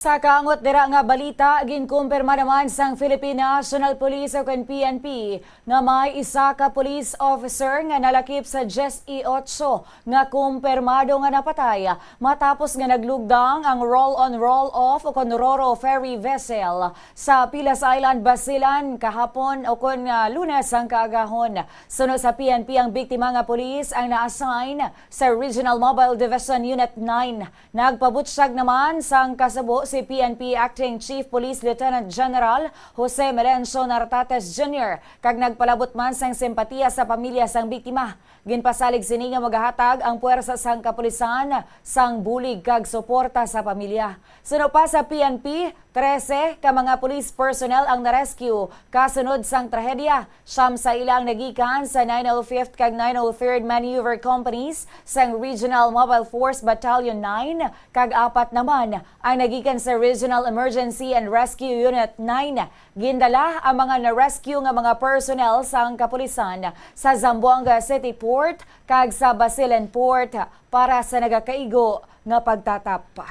Sa kaangot dira nga balita, ginkumpirma naman sang Philippine National Police o PNP nga may isa ka police officer nga nalakip sa 18 nga kumpirmado nga napatay matapos nga naglugdang ang roll-on roll-off o Ro-Ro ferry vessel sa Pilas Island, Basilan kahapon o Lunes ang kaagahon. Sunod sa PNP, ang biktima nga police ang na-assign sa Regional Mobile Division Unit 9. Nagpabutsag naman sang kasabo si PNP Acting Chief Police Lieutenant General Jose Melencio Nartates Jr. kag nagpalabot man sang simpatiya sa pamilya sang biktima. Ginpasalig sini nga magahatag ang puwersa sang kapulisan sang bulig kag suporta sa pamilya. Suno pa sa PNP, 13 ka mga police personnel ang na-rescue kasunod sang trahedya. Siyam sa ilang nagikan sa 905th kag 903rd Maneuver Companies sang Regional Mobile Force Battalion 9 kag 4 naman ang nagikan sa Regional Emergency and Rescue Unit 9. Gindala ang mga na-rescue nga mga personnel sang kapulisan sa Zamboanga City Port kag sa Basilan Port para sa nagakaigo nga pagtatap.